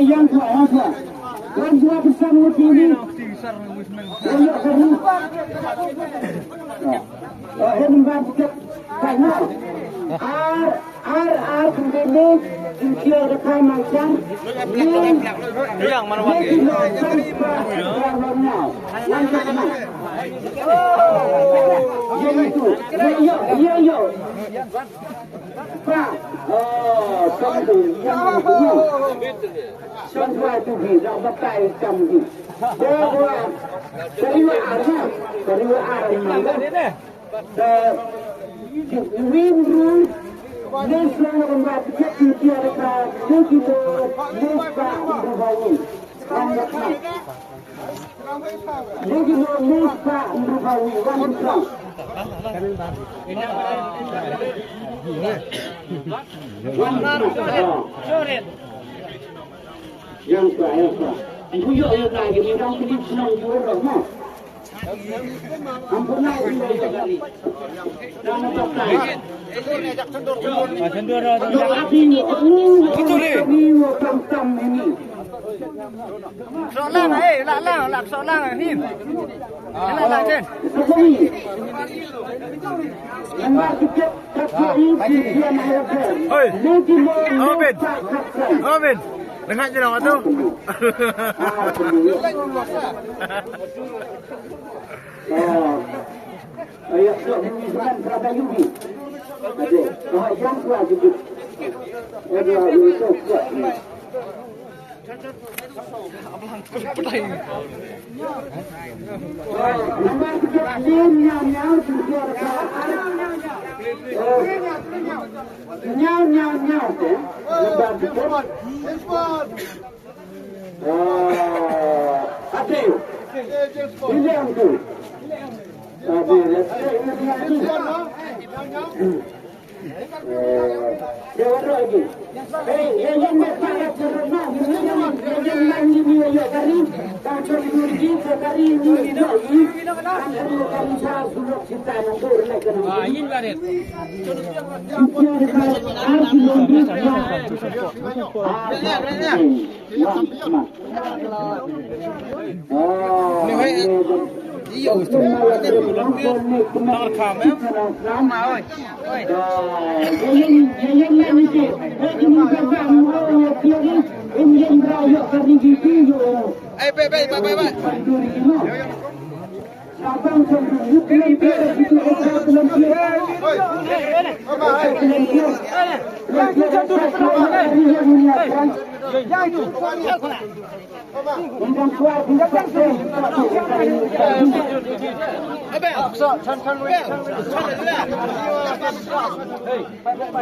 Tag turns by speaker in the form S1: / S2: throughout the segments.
S1: yang dua bersama ini. Kemudian dia rekam macam
S2: yang mana lagi? yang terakhir, buyuk yang lagi ni orang pilih senang jual rumah. Ampun nak jual sekali. Dan untuk lain. Cendur dah. Itu ni. Tam ini. Soalan lak soalan ni. Lak jen.
S1: Nampak sikit tapi dia mengharapkan.
S2: Oi. Amin. Dengar je orang tu.
S1: Ayah tak menyusun berapa yubi. Ada. Yang kuat juga. Ada itu kuat. Nampak sikit nyau nyau tu. Apa? Ini yang tu. Jawab lagi. Yang masalah corona, yang lagi ni ya kari, tak lagi kari ni lagi. Kari saya sudah kita nandur lagi.
S2: Ini baret. Iya, ustaz. Nomor kamera. Nama oi. Oi. Baik.
S1: Abang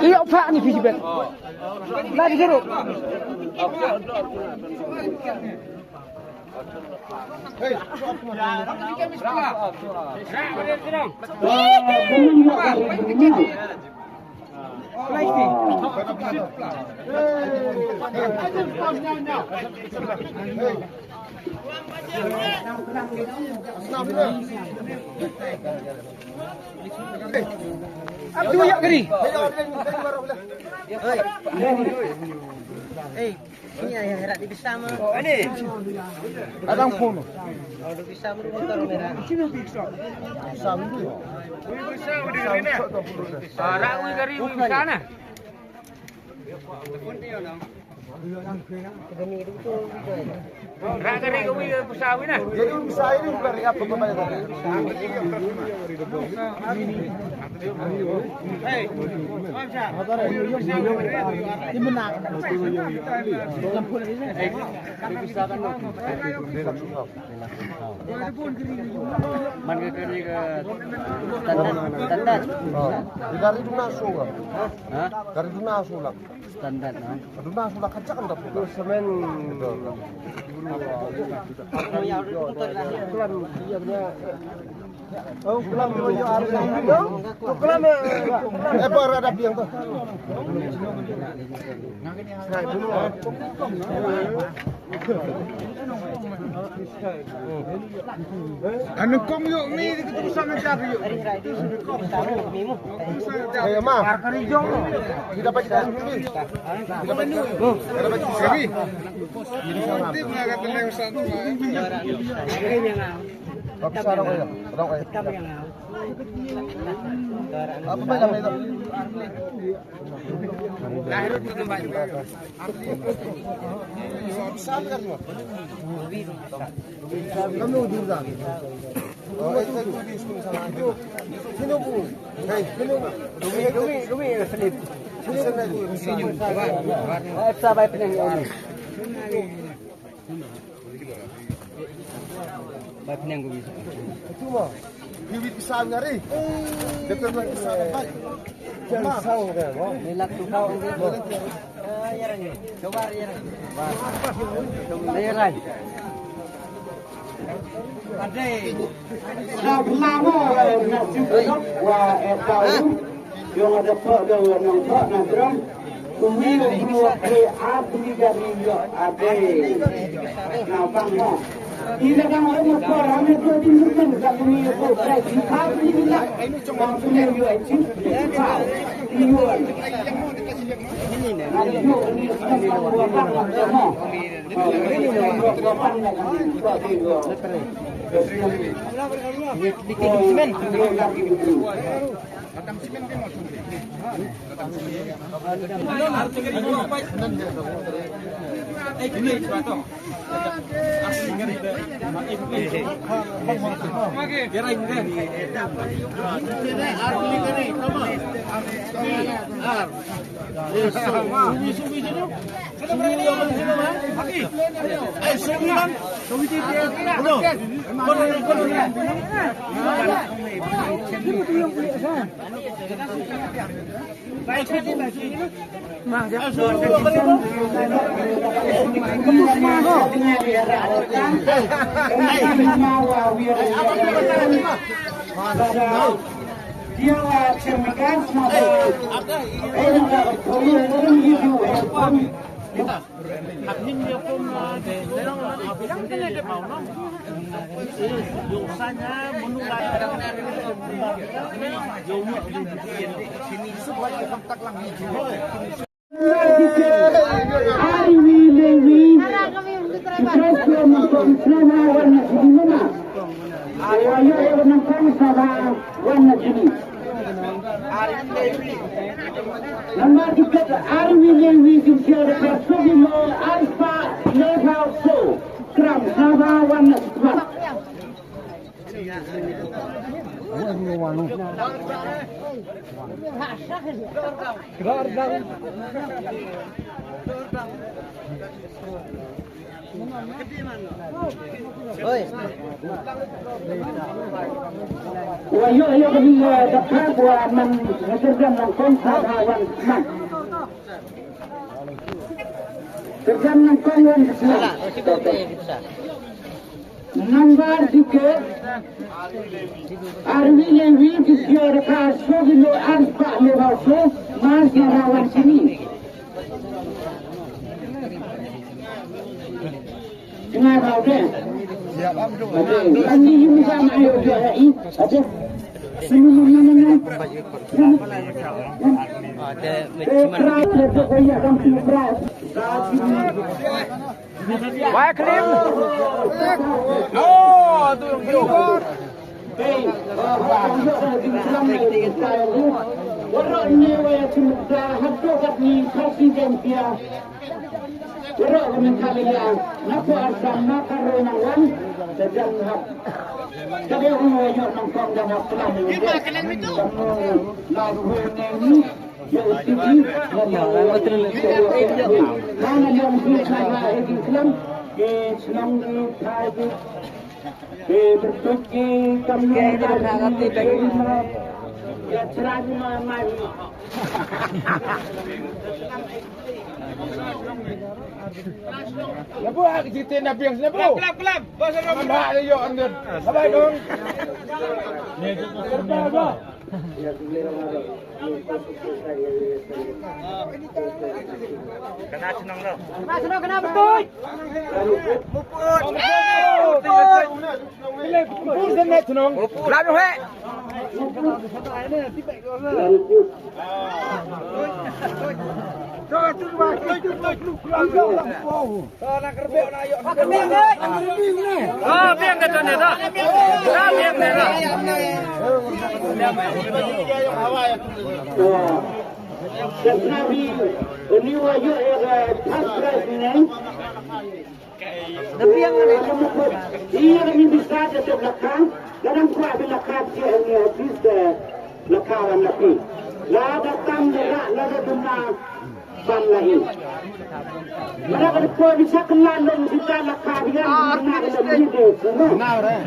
S2: Iya, Pak ni pergi bet. Lagi jeruk. Abdu yak keri.
S3: Ini ayah herat di bersama.
S2: Ini. Adang pun.
S3: Oh, di bersama di motor merah.
S2: Bersama tu. Bersama di mana? Rak ui kari ui sana.
S3: Begini itu.
S2: Rak kari ui bersama ni.
S4: Jadi usaha ini bukan apa kepada tadi.
S2: Hei, macam.
S4: Ini benar.
S3: Man ke kari ke standar.
S4: Dari duna sulah.
S3: Hah?
S4: Dari duna sulah.
S3: Standar nah.
S4: Duna sulah kaca kan dapat.
S1: semen
S3: Kalau yang betul lah.
S4: Bulan dia punya Oh, kelam yo harus itu. Kelam baru ada biang tuh. Nah, dulu. Anu kong yuk mi kita sama cari yuk. Eh, ma. Kita pakai tahu dulu. Kita pakai dulu. Kita pakai sini. Nanti mengagat tentang satu. Apa sarang ya? Sarang ya. Apa banyak itu? Lahir itu tempat. Besar kan semua. Kamu juga. Oh, itu di sana itu. Sini bu. Hei, sini. Dumi Philip. Sini. Sampai penang ini. Baik penang gue bisa. Itu mah. Bibit pisang nyari. Dekat pisang baik. Jangan saung kan. Nilak tu kau ini. Ya ni. Coba ya. Coba ya rai. Ada.
S1: Nama nasi uduk wa tahu. Yang ada pada orang tak nadram. Kemudian dua asli dari ada. Nampak tak? Tidak kan orang orang itu dimukan kalau ni itu berarti kalau ni tidak maksudnya you itu you ini ni semua orang semua ini bikin semen datang semen kan ini suatu asli ngeri oke biar ini asli ngeri sama kita berani orang sini mah lagi sembilan dia cermikan Hakim dia pun dalam yang kena dia mau no. Dosanya menulai sini sebagai kontak lagi. Ari Lewi. Ayo menangkan sahabat warna sini. Ari Lewi. Nama kita Ari Lewi disiara persubimo alfa level so kram sahabat warna sini. Wayo kami dapat buat mengerjakan langkong sahawan man. Kerjaan langkong yang besar. Nomor 3 Arwi Lewi disiar kaso gilo alfa lewaso mas rawan sini. Dengar ada. Ini juga mahu jualai. Ada. Mana. Ada Wah, krim. Oh, tu yang keluar. Orang ini wajib sudah hadir kami presiden dia. Orang menteri yang nak asam nak karunan sedang nak. Tapi orang wajib nongkrong dan nak pulang. Kita kalian itu. Lalu ini. Mana yang bisa Islam Islam itu bersuci kami ya cerah mai
S2: Lepas aku cerita Nabi yang sini bro. Kelab. Bahasa Nabi. Nampak dia yo angin. Sabar dong. Ni tu apa? Kena senang dah. Kena betul. Muput. Muput sana senang. Kelab yo he.
S1: Ia kami bisa jatuh belakang, dalam kuat belakang dia ini habis belakang lagi. Lah datang dia, lah datang ban lagi. Mereka berkuat bisa kenal dan kita belakang dia benar dan hidup. Benar dah.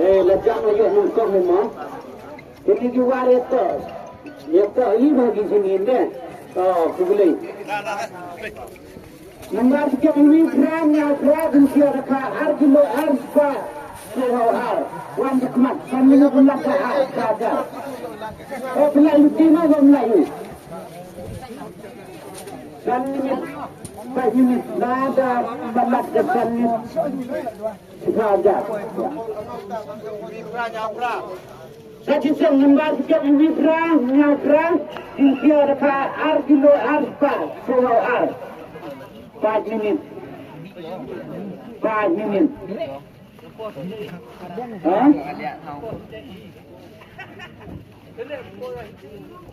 S1: Lejang lagi nongkong memang. Jadi juga itu, itu ini bagi sini deh. Oh, boleh. Nomor tiga ini berangnya berada di Arjilo Arfa, Sohar, Wandikmat, Sambil Belaka Arfada. Oh, Melayu Cina atau Melayu? Sambil nada balas depannya saja. Saya nombor tiga ini berang, dia dekat Arjilo Arfa, Sohar. 5 minit. 5 minit.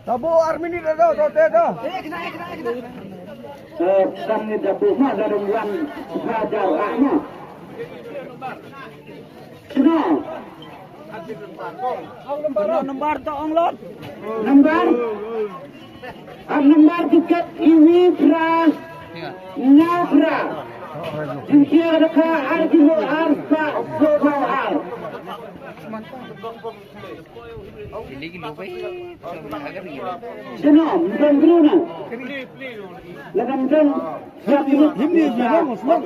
S2: Tabu arminit ada, tote ada.
S1: Kami dapat mana dengan saja ahnya. Sudah.
S2: Nomor tu onglot.
S1: Nomor tiket ini berang. Nyabra. Dia dekat Arjilo Arfa, Sohar. Senang, bukan beruna. Lagan dan himni dia muslim.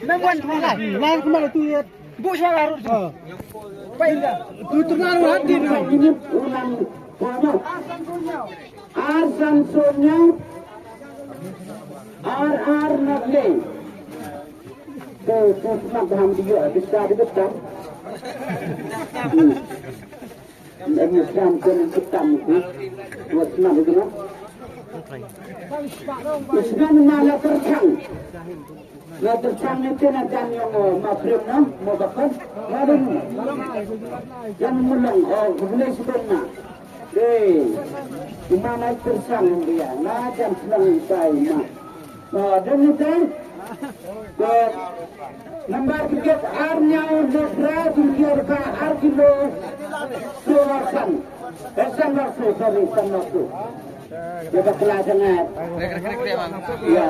S1: Memang mana? Lain kemana tu ya? Buk saya harus. Baiklah. Tu terlalu hati ni. Ini ulang banyak. Arsan Sonya. RR Nagle. tu senang paham dia besar dia besar. Dan Islam pun hitam itu buat senang itu kan. Islam malah tercang. Malah tercang itu nanti yang makrif nam, mau bakar, ada yang mulang, boleh sebenarnya. Mana tercang dia, macam senang saya. Dan itu, Nambar tiket arnya legra tinggal ke arkilo suarasan. Esan waktu sorry waktu. Jaga pelajaran. Ya,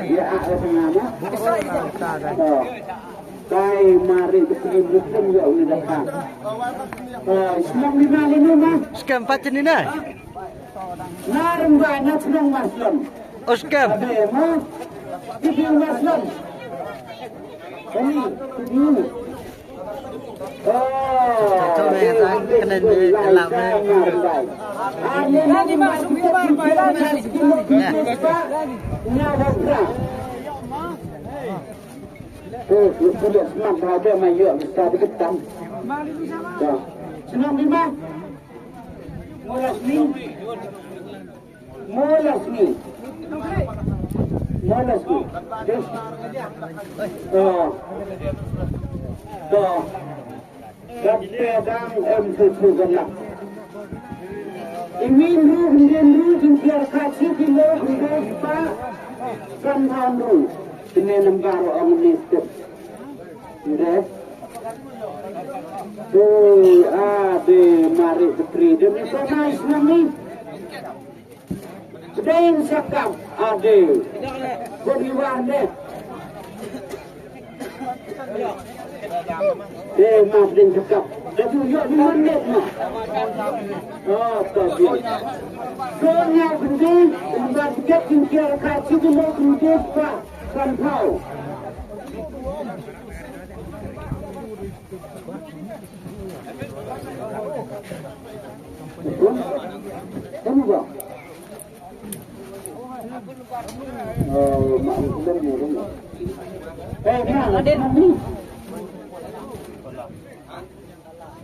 S1: ya apa? Kai mari kesini muslim ya ini datang. Islam 55 mah.
S3: Scam pacar ni nah.
S1: Narang banyak sedang muslim.
S3: Oh scam.
S1: Mah. Itu muslim. Ini.
S3: Cocok ni tak kena elak ni.
S1: Ini masuk di bar bayaran ni. Sudah senang berada mayuk besar ketam. Senang di mana? Molas ni. Molas ni. Molas ni. Kadang susu gelap. Ini tinggal kasih kilo berapa kan tahun ini lembar orang minister. Sudah. Ada mari putri demi sana Islami. Sedang sekap ada. Beriwadah. Maaf dan cakap. Dah tunjuk di mana mah. Tak biar. Soalnya penting, lembar tiket tinggal kasih dulu kemudian Pak Sampau. Kamu bang? Mak sudah murung. Ada ni.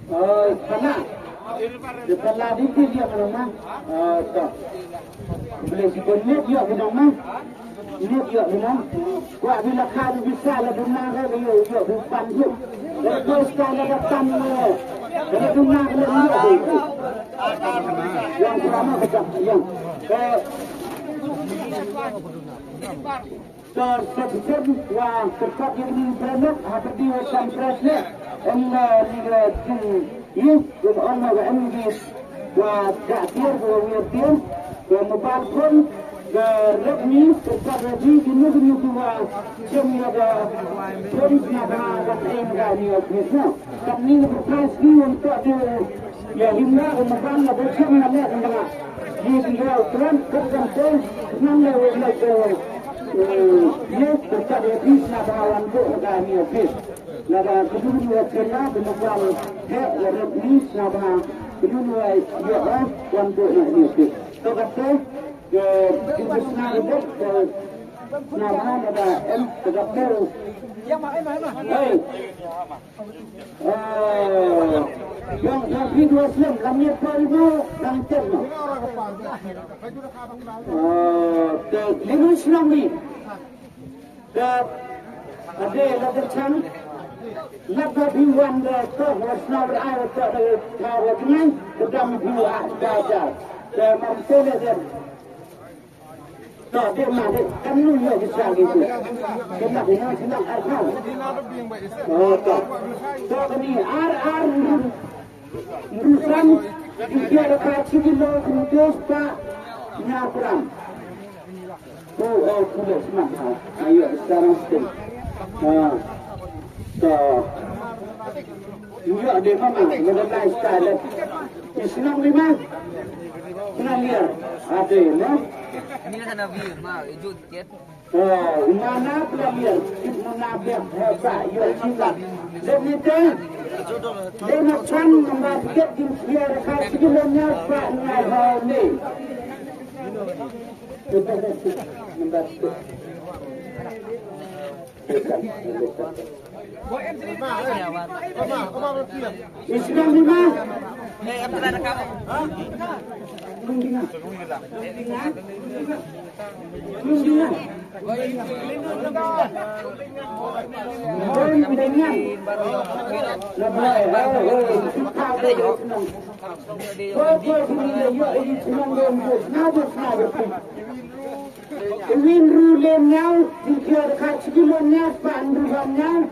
S1: Sana. Depan lagi dia mana? Tak. Boleh sebenarnya dia mana? Ini dia mana? Wah bila kali bisa lah benar dia depan tu. Terus kalau datang dia benar dia. Yang pertama kita yang tersebar wah cepat yang internet apa dia sampai Allah وعندي وتأثير ويرتين ومباركون رقمي تتفرجي جنوبني كوا جميع كنتنا بحين غاني وكنتنا تمنين بتاسكي ونتعدي يا همنا ومقالنا بلشمنا لا عندنا جيبي يا وكران كبتن كل نمنا وإليك يوك تتعدي بيسنا بحوان بوء غاني وكيس لذا بدون وكلا بمقال هاء ورقمي سنبها بدون ويعرف وانبوء غاني وكيس تغطي Bisna itu, nama ada tegaknya. Yang video Islam kami perlu langkah. Lima Islam ni, ada lepas lepas biwan tu, Islam berayat tu, kalau dengan sedang biwan belajar, mampu dan tak dia mah kan lu ya bisa gitu. Kena dengan senang akal. Tak. Tak ni ar urusan dia dekat sini lo terus Pak Nyapram. Sudah senang. Ayo sekarang stay. Tak. Juga dia mana mengenai style. Senang lima. Senang dia. Ada no.
S3: Ini kan Nabi, mak ijut tiket.
S1: Mana pelabur? Kita nabiak hebat, yo cinta. Jadi dia macam membatik di biar kasih sebelumnya Pak Nyahau ni. Membatik. Islam lima.
S3: Em telah rekam.
S1: Win rule nhau thì kia khát kilo nhau phản rule nhau.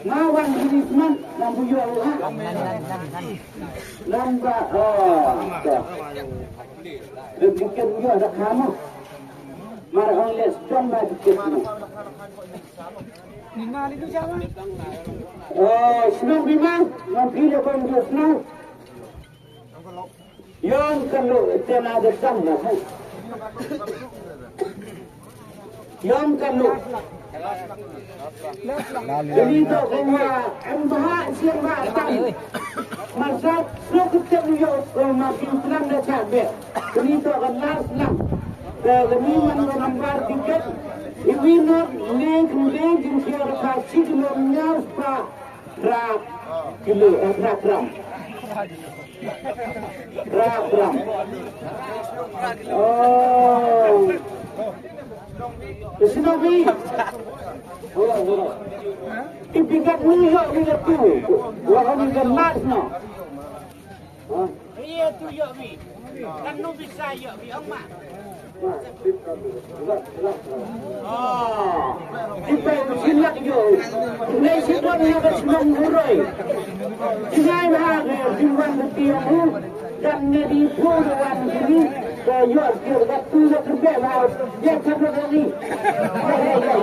S1: Mawan ini teman lampu jual ha. Lampu bikin juga ada kamu. Marah les cuma bikin.
S2: Lima itu siapa?
S1: Senang bimang, nanti lepas dia senang. Yang kalau tenaga sama, yang kalau jadi tu semua bahas siang bahas masa kita lihat makin senang dah cabai. Jadi tu akan senang. Kami mengambil tiket. Ibu nak link jumpa kasih kilonya berapa kilo berapa gram. Oh. Sinabi. Ibigat niyo tu. Wala ni ganas no.
S5: Iya tu yo mi. Kan no bisa yo mi amma.
S1: Kita silap yo. Nei sidon ni ka sinong huroy. Sinay na diwan tiamu dan di puruan ini yo kira tu yo kerja lah. Dia kerja ni.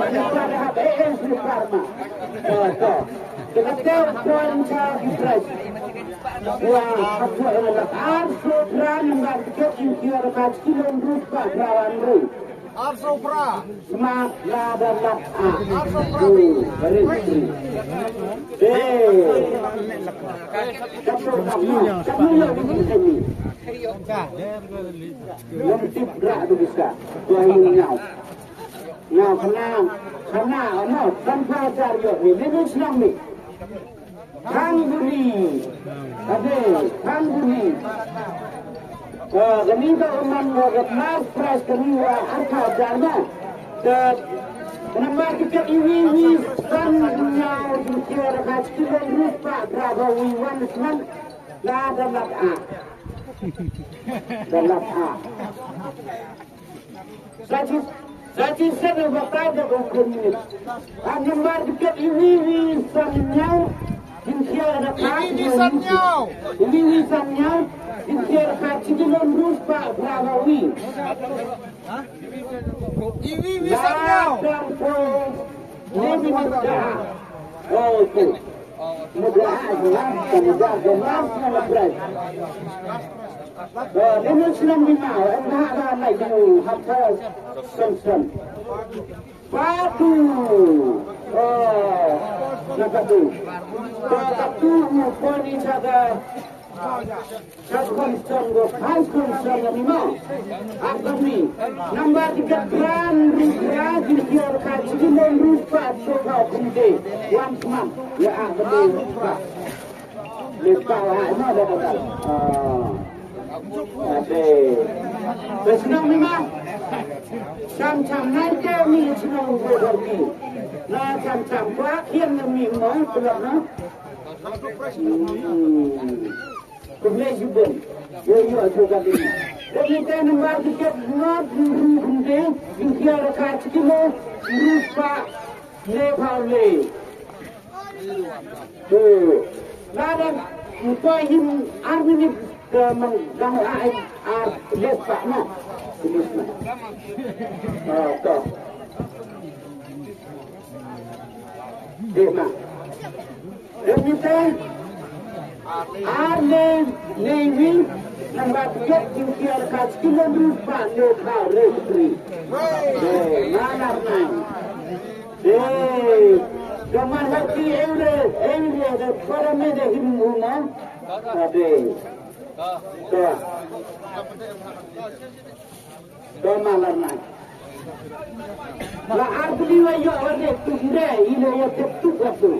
S1: Kita dah es ni karma. Kita tahu poin saya fresh. Wah, aku adalah arso tran yang kita kira kat kilon rupa perawan ru.
S4: Arso pra.
S1: Semak lada lak a.
S4: Arso pra.
S1: Berisi. Kamu yang ini. Yang tip gerak tu bisa. Tuan nyau. Nyau kena, no, tanpa cari ni. Ini senang ni. Kangguni, ada kangguni. Kami tu orang orang mas pras kami harga jana. Kenapa kita ini sannya dikira kecil rupa berapa wiwan senang lah dalam a. Jadi saya berkata dengan ini. Kenapa kita ini sannya
S4: Ini sanyau.
S1: Ini sanyau. Dikira kecilon rupa brawawi.
S4: Ini sanyau.
S1: Lebih mudah. Oh itu. Mudah aja. Mudah jelas nama berat. Ini senang bimau. Enggak ada lagi apa sen. Batu. Nampak tu. Batu pun ini jaga. Jaga sungguh, high school sungguh memang. Apa ni? Nombor 3 gram rupiah dikira kecil rupa coba kunci. One month. Ya apa rupa. Lepas mana dah betul. Ada. Senang memang. Macam nanti ni senang berpergi. Macam buat yang ni mau pulang. Kemudian juga, yo juga ini. Jadi kita nombor 3 not rupiah, dikira kecil rupa Nepali. Lalu kita ini army ni mengganggu lepas nak. Toh. Dema. Kita Navy nombor 3 dikira kecil rupa Nepali. Mana nang? Kamu lagi ada para media himuna. Ada. Toh. Toh malam nang. La arbli wa yo ore tu ire ile ya tetu tu.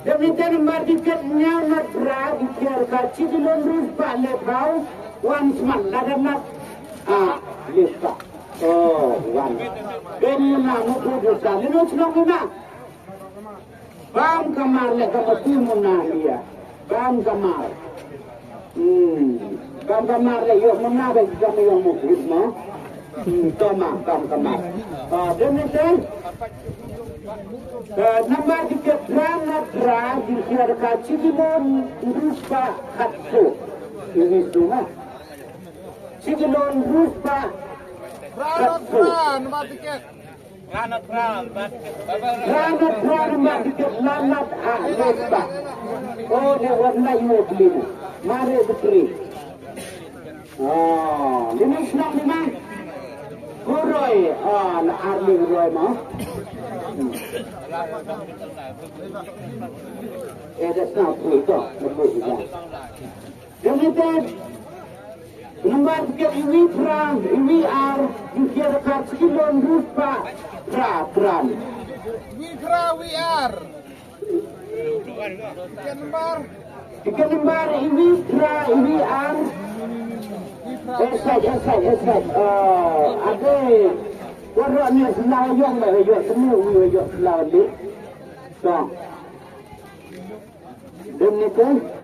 S1: Demikian mardikat nyana bra dikir kaci di londrus pak lebau wan seman ladamat lista. Oh wan. Kena mutu dosa. Lino senang guna. Bam kamar le kamati munahia. Bam kamar. Bam kamar le yo munah bagi kami yang muklis no. Toma bam kamar. Demikian. Nama diketran nadra dikir kaci di londrus pak katsu. Ini semua. Sigilon ruspa. Ranat matiket. Ranat matiket lanat ruspa. Oh, dia warna yuk lima. Mari betri. Oh, lima senang lima. Kuroi. La arli kuroi mah. That's not good. Demikian. Nomor tiga ini perang, ini dikir kaci lon rupa perang. We are. Tiga lembar ini perang, ini esai. Ada orang ni senang yang bayar semua, bayar selalu. So, demikian.